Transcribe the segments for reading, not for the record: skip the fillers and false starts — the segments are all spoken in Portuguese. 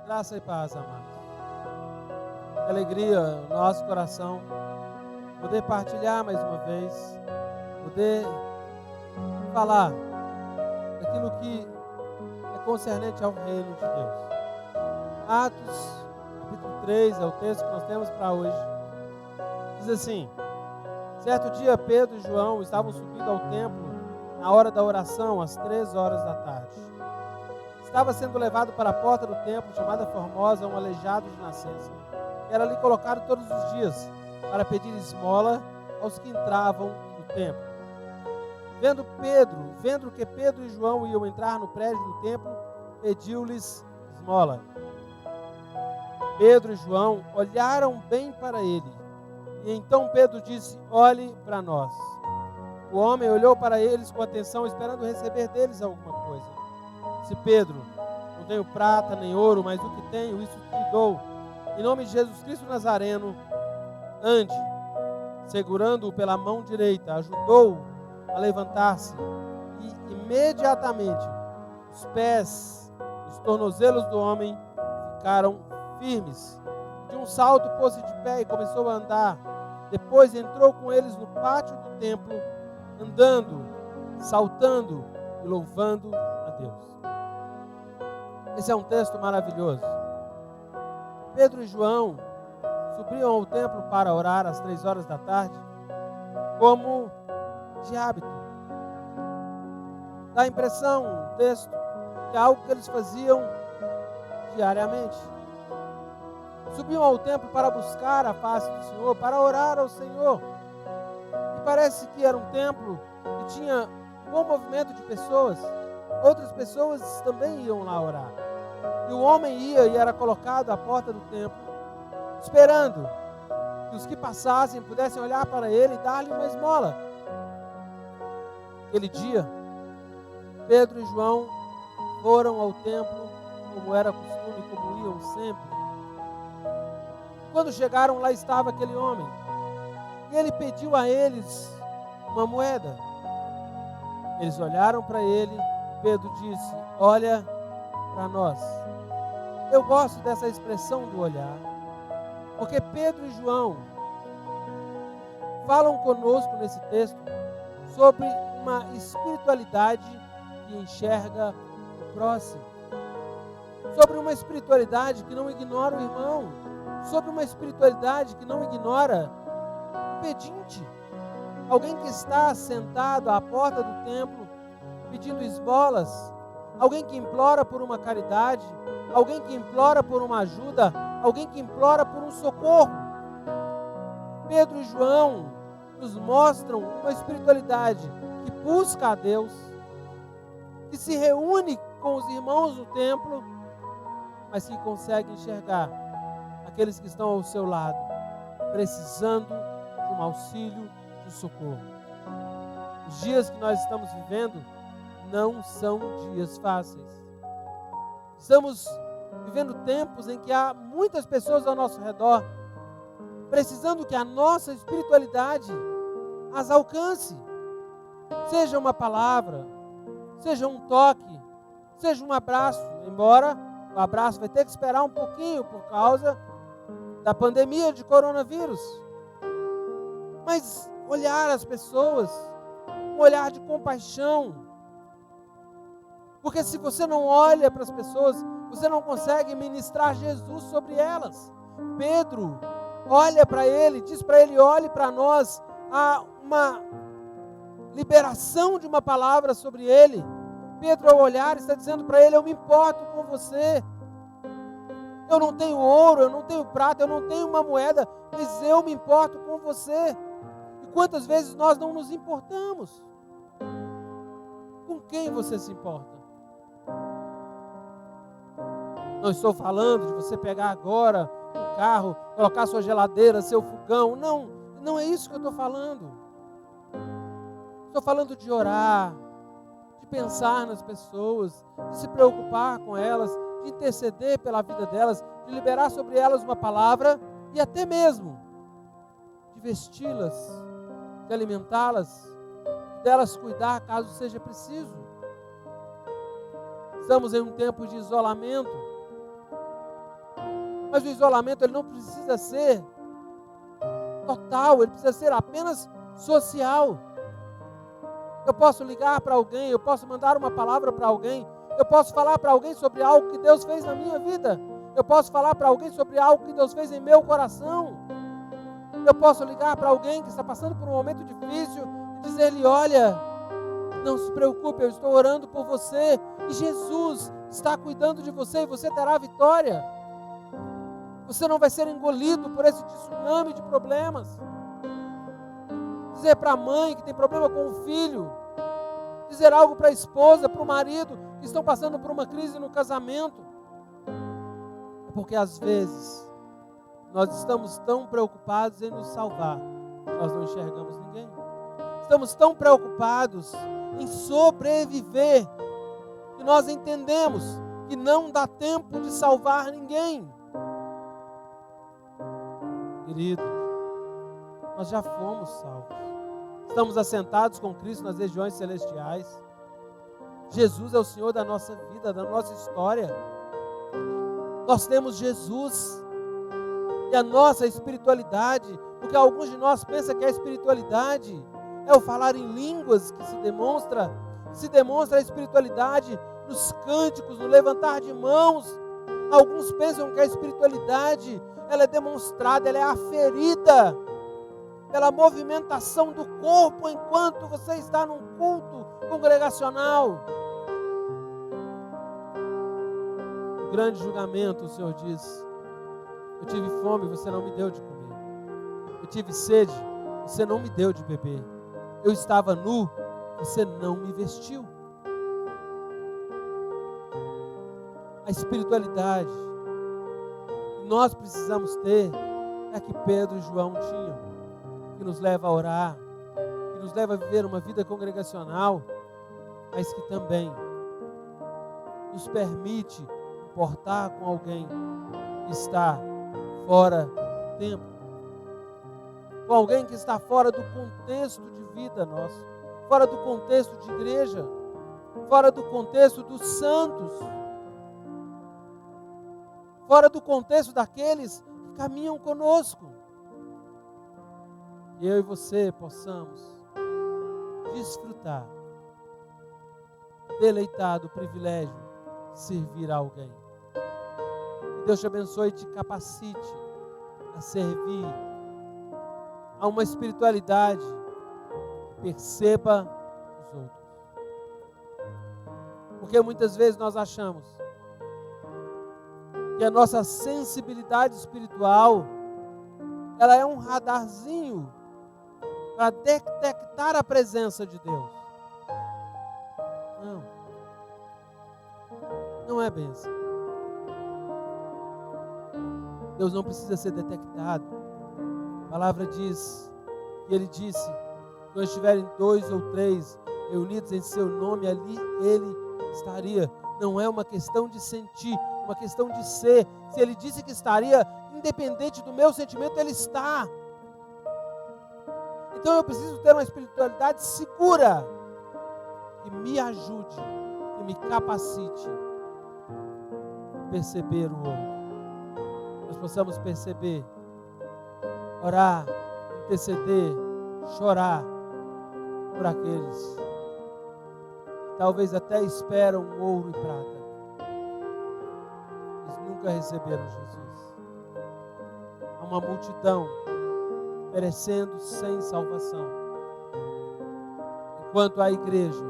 Graça e paz, amados. Que alegria no nosso coração poder partilhar mais uma vez, poder falar daquilo que é concernente ao reino de Deus. Atos, capítulo 3, é o texto que nós temos para hoje. Diz assim: certo dia Pedro e João estavam subindo ao templo na hora da oração, às 3 horas da tarde. Estava sendo levado para a porta do templo, chamada Formosa, um aleijado de nascença, que era ali colocado todos os dias para pedir esmola aos que entravam no templo. Vendo que Pedro e João iam entrar no prédio do templo, pediu-lhes esmola. Pedro e João olharam bem para ele, e então Pedro disse: olhe para nós. O homem olhou para eles com atenção, esperando receber deles alguma coisa. Disse Pedro: não tenho prata nem ouro, mas o que tenho, isso te dou. Em nome de Jesus Cristo Nazareno, ande. Segurando-o pela mão direita, ajudou-o a levantar-se, e imediatamente os pés, os tornozelos do homem ficaram firmes. De um salto pôs-se de pé e começou a andar. Depois entrou com eles no pátio do templo, andando, saltando e louvando a Deus. Esse é um texto maravilhoso. Pedro e João subiam ao templo para orar às 3 horas da tarde, como de hábito. Dá a impressão, o texto, que é algo que eles faziam diariamente. Subiam ao templo para buscar a face do Senhor, para orar ao Senhor. E parece que era um templo que tinha um bom movimento de pessoas. Outras pessoas também iam lá orar. E o homem ia e era colocado à porta do templo, esperando que os que passassem pudessem olhar para ele e dar-lhe uma esmola. Aquele dia, Pedro e João foram ao templo, como era costume, como iam sempre. Quando chegaram, lá estava aquele homem, e ele pediu a eles uma moeda. Eles olharam para ele, e Pedro disse: olha para nós. Eu gosto dessa expressão do olhar, porque Pedro e João falam conosco nesse texto sobre uma espiritualidade que enxerga o próximo, sobre uma espiritualidade que não ignora o irmão, sobre uma espiritualidade que não ignora o pedinte, alguém que está sentado à porta do templo pedindo esmolas, alguém que implora por uma caridade, alguém que implora por uma ajuda, alguém que implora por um socorro. Pedro e João nos mostram uma espiritualidade que busca a Deus, que se reúne com os irmãos no templo, mas que consegue enxergar aqueles que estão ao seu lado, precisando de um auxílio, de um socorro. Os dias que nós estamos vivendo não são dias fáceis. Estamos vivendo tempos em que há muitas pessoas ao nosso redor precisando que a nossa espiritualidade as alcance. Seja uma palavra, seja um toque, seja um abraço, embora o abraço vai ter que esperar um pouquinho por causa da pandemia de coronavírus. Mas olhar as pessoas, um olhar de compaixão. Porque se você não olha para as pessoas, você não consegue ministrar Jesus sobre elas. Pedro olha para ele, diz para ele: olhe para nós. Há uma liberação de uma palavra sobre ele. Pedro, ao olhar, está dizendo para ele: eu me importo com você. Eu não tenho ouro, eu não tenho prata, eu não tenho uma moeda, mas eu me importo com você. E quantas vezes nós não nos importamos? Com quem você se importa? Não estou falando de você pegar agora um carro, colocar sua geladeira, seu fogão. Não, não é isso que eu estou falando. Estou falando de orar, de pensar nas pessoas, de se preocupar com elas, de interceder pela vida delas, de liberar sobre elas uma palavra e até mesmo de vesti-las, de alimentá-las, delas cuidar caso seja preciso. Estamos em um tempo de isolamento. Mas o isolamento ele não precisa ser total, ele precisa ser apenas social. Eu posso ligar para alguém, eu posso mandar uma palavra para alguém, eu posso falar para alguém sobre algo que Deus fez na minha vida, eu posso falar para alguém sobre algo que Deus fez em meu coração, eu posso ligar para alguém que está passando por um momento difícil e dizer-lhe: olha, não se preocupe, eu estou orando por você e Jesus está cuidando de você e você terá vitória. Você não vai ser engolido por esse tsunami de problemas. Dizer para a mãe que tem problema com o filho, dizer algo para a esposa, para o marido, que estão passando por uma crise no casamento. É porque às vezes nós estamos tão preocupados em nos salvar, nós não enxergamos ninguém. Estamos tão preocupados em sobreviver, que nós entendemos que não dá tempo de salvar ninguém. Querido, nós já fomos salvos. Estamos assentados com Cristo nas regiões celestiais. Jesus é o Senhor da nossa vida, da nossa história. Nós temos Jesus. E a nossa espiritualidade, porque alguns de nós pensam que a espiritualidade é o falar em línguas que se demonstra a espiritualidade nos cânticos, no levantar de mãos. Alguns pensam que a espiritualidade ela é demonstrada, ela é aferida pela movimentação do corpo enquanto você está num culto congregacional. No grande julgamento, o Senhor diz: eu tive fome, você não me deu de comer. Eu tive sede, você não me deu de beber. Eu estava nu, você não me vestiu. A espiritualidade que nós precisamos ter é a que Pedro e João tinham, que nos leva a orar, que nos leva a viver uma vida congregacional, mas que também nos permite importar com alguém que está fora do tempo, com alguém que está fora do contexto de vida nosso, fora do contexto de igreja, fora do contexto dos santos, fora do contexto daqueles que caminham conosco. E eu e você possamos desfrutar, deleitar do privilégio de servir a alguém. Que Deus te abençoe e te capacite a servir a uma espiritualidade que perceba os outros. Porque muitas vezes nós achamos que a nossa sensibilidade espiritual ela é um radarzinho para detectar a presença de Deus. Não é bem assim. Deus não precisa ser detectado. A palavra diz que Ele disse: quando estiverem 2 ou 3 reunidos em seu nome, ali Ele estaria. Não é uma questão de sentir, uma questão de ser. Se Ele disse que estaria, independente do meu sentimento, Ele está. Então eu preciso ter uma espiritualidade segura, que me ajude, que me capacite a perceber o outro. Nós possamos perceber, orar, interceder, chorar por aqueles que talvez até esperam ouro e prata. Eles nunca receberam Jesus. Há uma multidão perecendo sem salvação, enquanto a igreja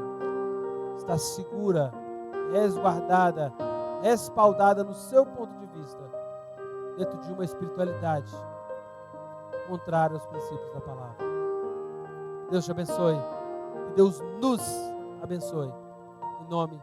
está segura, resguardada, respaldada no seu ponto de vista, dentro de uma espiritualidade contrária aos princípios da palavra. Deus te abençoe, que Deus nos abençoe, em nome